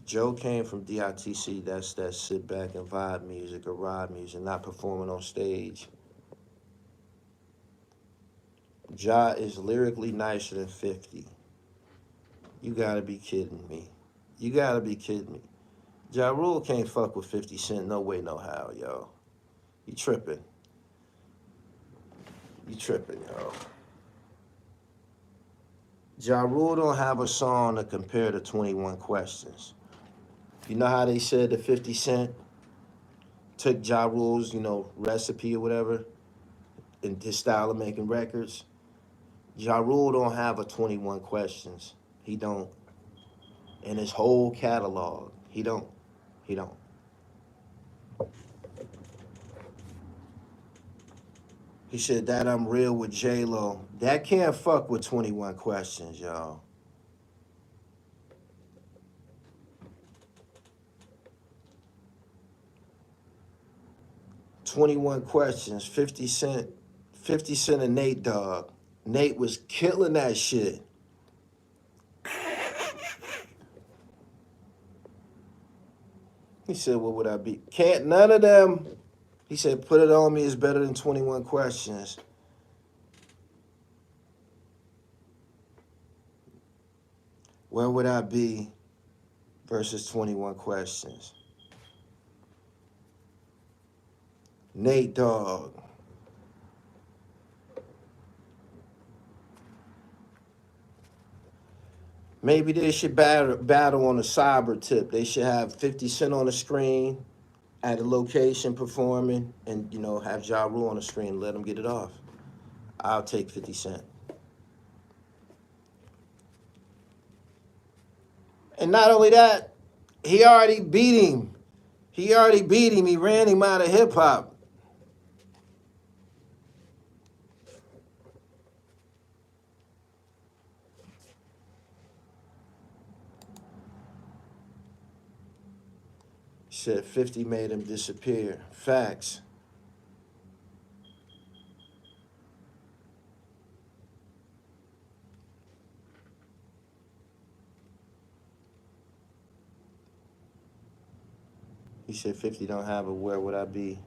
Joe came from DITC, that's that sit back and vibe music or ride music, not performing on stage. Jah is lyrically nicer than 50. You gotta be kidding me. You gotta be kidding me. Ja Rule can't fuck with 50 Cent, no way, no how, yo. You tripping. You tripping, yo. Ja Rule don't have a song to compare to 21 Questions. You know how they said that 50 Cent took Ja Rule's, recipe or whatever, in his style of making records? Ja Rule don't have a 21 Questions. He don't. In his whole catalog, he don't. He don't. He said that I'm real with J-Lo. That can't fuck with 21 Questions, y'all. 21 Questions, 50 Cent, 50 Cent and Nate Dogg. Nate was killing that shit. He said, what would I be? Can't none of them. He said, Put It On Me is better than 21 Questions. Where would I be versus 21 Questions? Nate Dogg. Maybe they should battle on a cyber tip. They should have 50 Cent on the screen at a location performing and, have Ja Rule on the screen and let him get it off. I'll take 50 Cent. And not only that, he already beat him. He already beat him. He ran him out of hip hop. Said 50 made him disappear. Facts. He said 50 don't have a Where Would I Be?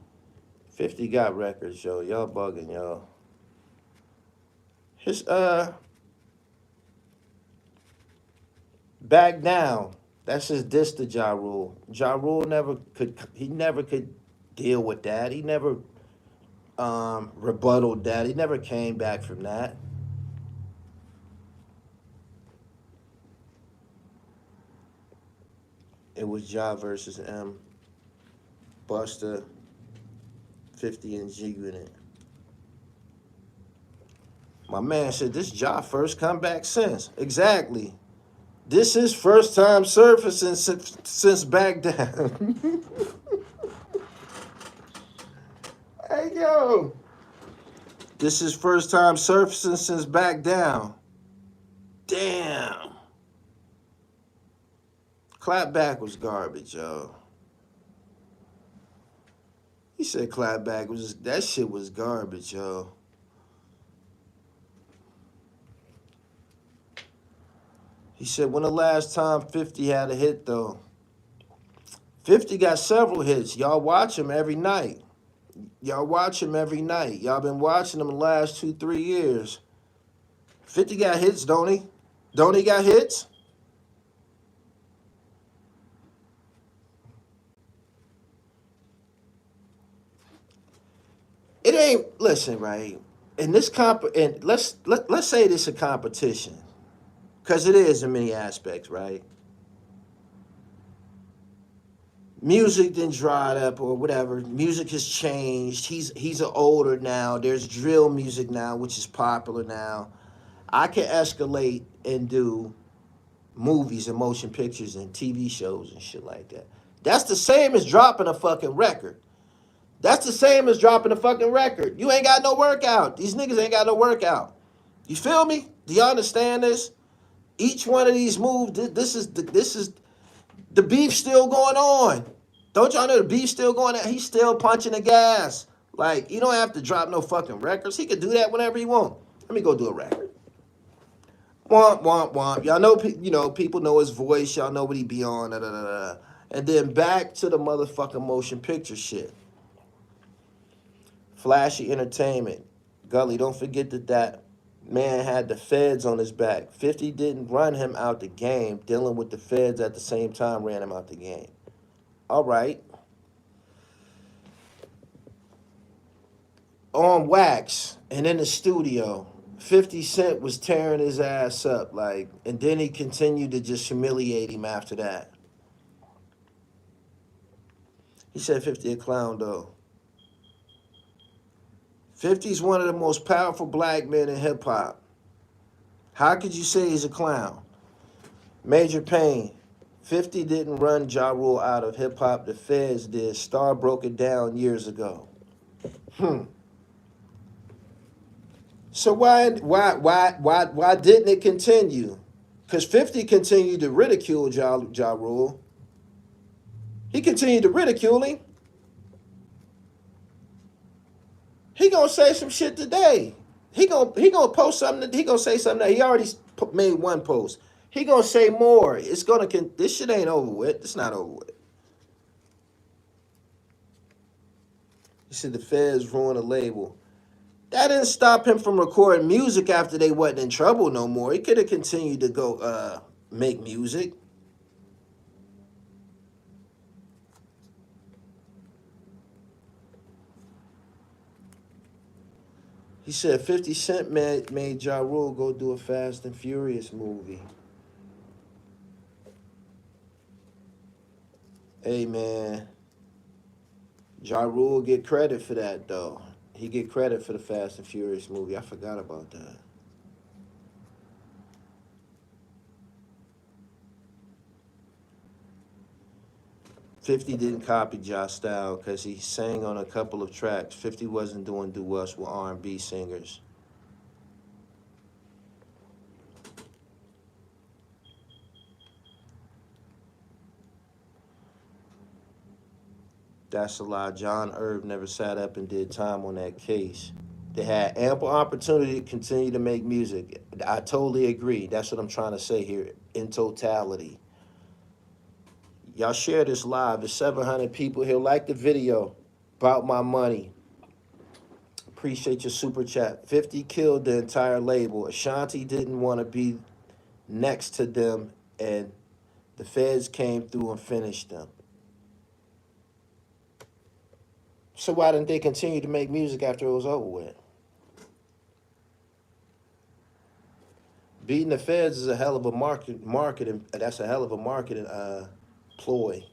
50 got records, yo. Y'all bugging, yo. His Back Down. That's his diss to Ja Rule. Ja Rule never could deal with that. He never rebutted that. He never came back from that. was Jah versus M, Busta, 50 and G Unit. My man said this Jah first comeback since. Exactly. This is first time surfacing since back down. Hey yo. This is first time surfacing since back down. Damn. Clapback was garbage, yo. He said Clapback was, that shit was garbage, yo. He said, when the last time 50 had a hit, though? 50 got several hits. Y'all watch him every night. Y'all watch him every night. Y'all been watching him the last 2-3 years. 50 got hits, don't he? Don't he got hits? It ain't, listen, right? In this and let's say this a competition. Because it is in many aspects, right? Music then dried up or whatever. Music has changed. He's an older now. There's drill music now, which is popular now. I can escalate and do movies and motion pictures and TV shows and shit like that. That's the same as dropping a fucking record. That's the same as dropping a fucking record. You ain't got no workout. These niggas ain't got no workout. You feel me? Do y'all understand this? Each one of these moves, this is the beef still going on. Don't y'all know the beef still going on? He's still punching the gas. Like, you don't have to drop no fucking records. He could do that whenever he want. Let me go do a record. Womp, womp, womp. Y'all know, people know his voice. Y'all know what he be on. Da, da, da, da. And then back to the motherfucking motion picture shit. Flashy entertainment. Gully, don't forget that man had the feds on his back. 50 didn't run him out the game. Dealing with the feds at the same time ran him out the game. All right. On wax and in the studio, 50 Cent was tearing his ass up, like, and then he continued to just humiliate him after that. He said 50 a clown, though. 50's one of the most powerful black men in hip-hop. How could you say he's a clown? Major Pain. 50 didn't run Ja Rule out of hip-hop. The feds did. Star broke it down years ago. So why didn't it continue? Because 50 continued to ridicule Ja Rule. He continued to ridicule him. He gonna say some shit today. He gonna post something. He gonna say something. He already made one post. He gonna say more. It's gonna. This shit ain't over with. It's not over with. He said the feds ruined a label. That didn't stop him from recording music after they wasn't in trouble no more. He could have continued to go make music. He said 50 Cent made Ja Rule go do a Fast and Furious movie. Hey, man. Ja Rule get credit for that, though. He get credit for the Fast and Furious movie. I forgot about that. $50 didn't copy Ja's style because he sang on a couple of tracks. 50 wasn't doing duets with R&B singers. That's a lie. John Irv never sat up and did time on that case. They had ample opportunity to continue to make music. I totally agree. That's what I'm trying to say here in totality. Y'all share this live. There's 700 people here. Like the video. About my money. Appreciate your super chat. 50 killed the entire label. Ashanti didn't want to be next to them, and the feds came through and finished them. So why didn't they continue to make music after it was over with? Beating the feds is a hell of a marketing. That's a hell of a marketing ploy.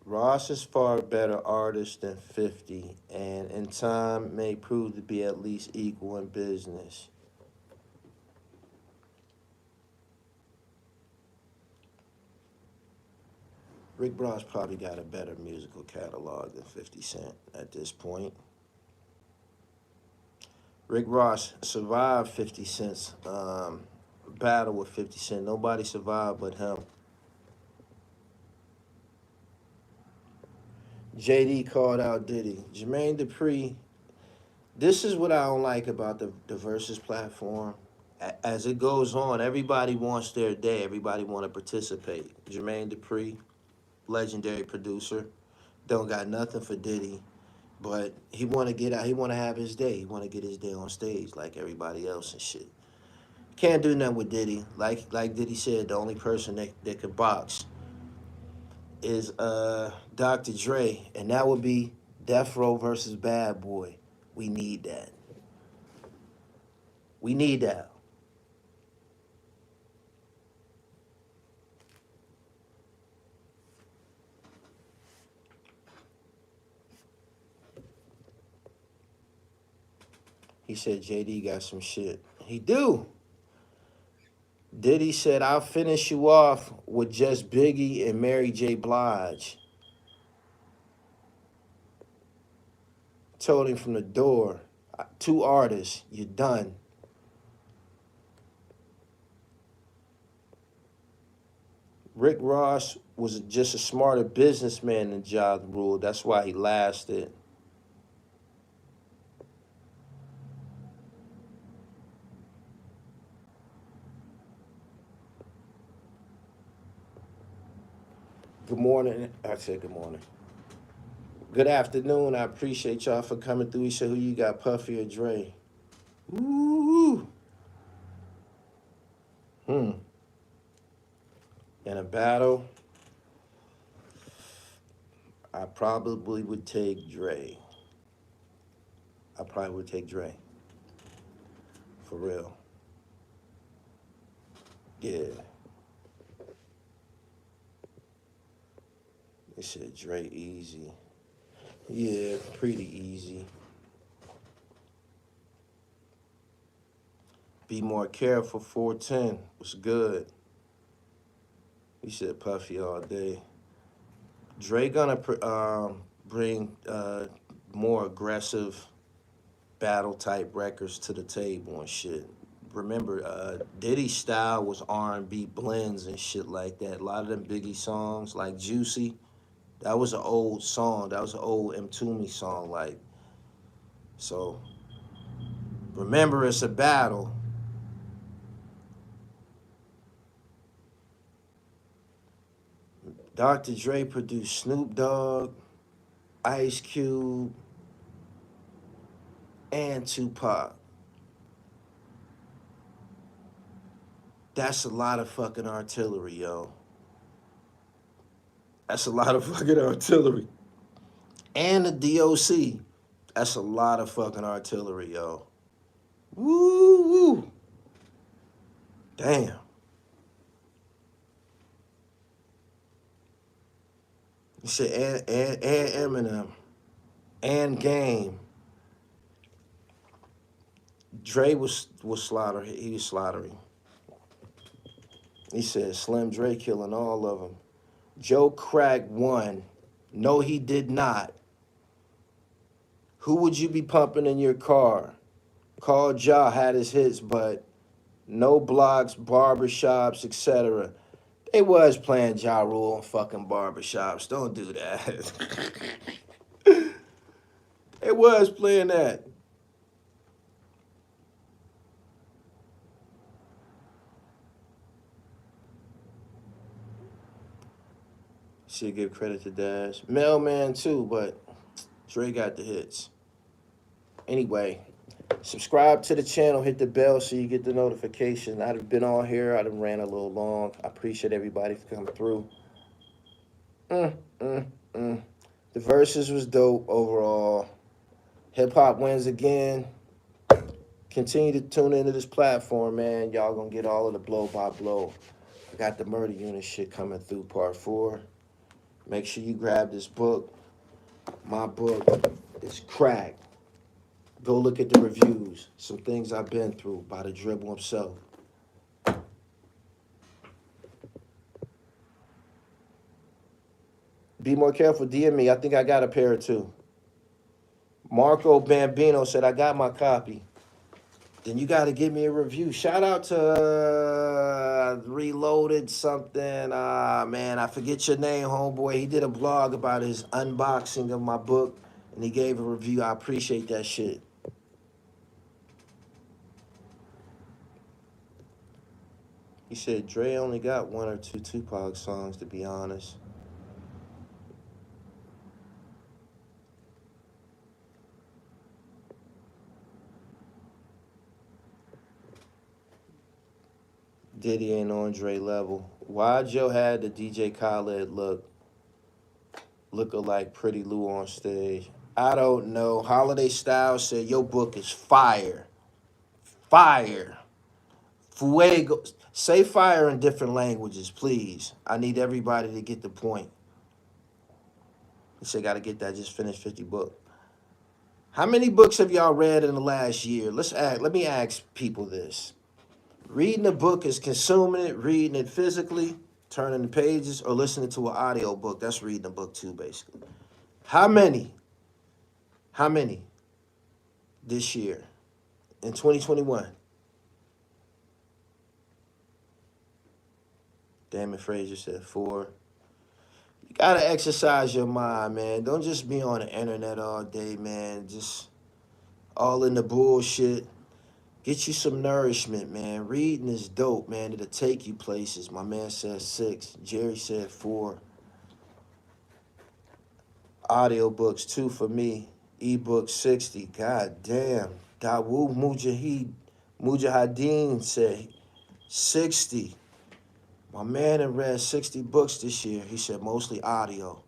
Ross is far better artist than 50, and in time may prove to be at least equal in business. Rick Ross probably got a better musical catalog than 50 Cent at this point. Rick Ross survived 50 Cent's battle with 50 Cent. Nobody survived but him. JD called out Diddy. Jermaine Dupri, this is what I don't like about the Versus platform. As it goes on, everybody wants their day. Everybody want to participate. Jermaine Dupri, legendary producer, don't got nothing for Diddy, but he want to get out. He want to have his day. He want to get his day on stage like everybody else and shit. Can't do nothing with Diddy. Like Diddy said, the only person that could box is Dr. Dre, and that would be THRU versus Bad Boy. We need that. We need that. He said JD got some shit. He do. Diddy said, I'll finish you off with just Biggie and Mary J. Blige. Told him from the door, two artists, you're done. Rick Ross was just a smarter businessman than Jah Rule. That's why he lasted. Good morning. I said good morning. Good afternoon. I appreciate y'all for coming through. He said, who you got, Puffy or Dre? Ooh. In a battle, I probably would take Dre. I probably would take Dre. For real. Yeah. They said Dre easy. Yeah, pretty easy. Be more careful, 410 was good. He said Puffy all day. Dre gonna bring more aggressive battle type records to the table and shit. Remember, Diddy's style was R&B blends and shit like that. A lot of them Biggie songs, like Juicy, that was an old song. That was an old M. song. Like, so remember, it's a battle. Dr. Dre produced Snoop Dogg, Ice Cube, and Tupac. That's a lot of fucking artillery, yo. That's a lot of fucking artillery. And the DOC. That's a lot of fucking artillery, yo. Woo woo. Damn. You said and Eminem. And Game. Dre was slaughtering. He was slaughtering. He said Slim Dre killing all of them. Joe Crack won. No, he did not. Who would you be pumping in your car? Call Jah had his hits, but no blocks, barbershops, etc. They was playing Jah Rule in fucking barbershops. Don't do that. They was playing that. Should give credit to Dash. Mailman too, but Dre got the hits. Anyway, subscribe to the channel, hit the bell so you get the notification. I've been on here. I done ran a little long. I appreciate everybody for coming through. The verses was dope overall. Hip hop wins again. Continue to tune into this platform, man. Y'all gonna get all of the blow by blow. I got the murder unit shit coming through part 4. Make sure you grab this book. My book is crack. Go look at the reviews. Some things I've been through by the dribble himself. Be more careful, DM me. I think I got a pair too. Marco Bambino said, I got my copy. Then you got to give me a review. Shout out to Reloaded something. Man, I forget your name, homeboy. He did a blog about his unboxing of my book, and he gave a review. I appreciate that shit. He said Dre only got 1 or 2 Tupac songs, to be honest. Diddy ain't on Dre level. Why Joe had the DJ Khaled looking like Pretty Lou on stage? I don't know. Holiday Style said your book is fire. Fire. Fuego. Say fire in different languages, please. I need everybody to get the point. He said, got to get that. Just finished 50 book. How many books have y'all read in the last year? Let me ask people this. Reading a book is consuming it, reading it physically, turning the pages, or listening to an audio book. That's reading a book too, basically. How many this year in 2021? Damon Frazier said 4. You gotta exercise your mind, man. Don't just be on the internet all day, man. Just all in the bullshit. Get you some nourishment, man. Reading is dope, man. It'll take you places. My man said 6. Jerry said 4. Audiobooks 2 for me. Ebook 60. God damn. Dawood Mujahideen said 60. My man had read 60 books this year. He said mostly audio.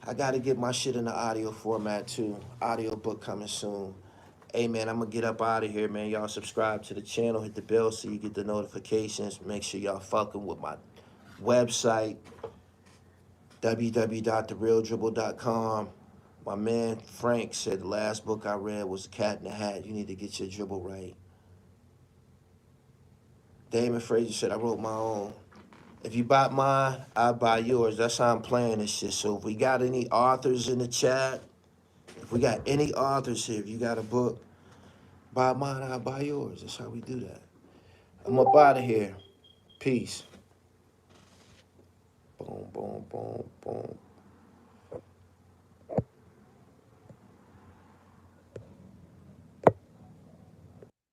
I got to get my shit in the audio format too. Audio book coming soon. Hey, man, I'm going to get up out of here, man. Y'all subscribe to the channel. Hit the bell so you get the notifications. Make sure y'all fucking with my website, www.therealdribble.com. My man Frank said the last book I read was Cat in the Hat. You need to get your dribble right. Damon Frazier said I wrote my own. If you buy mine, I buy yours. That's how I'm playing this shit. So if we got any authors in the chat, if we got any authors here, if you got a book, buy mine, I'll buy yours. That's how we do that. I'm up out of here. Peace. Boom, boom, boom, boom.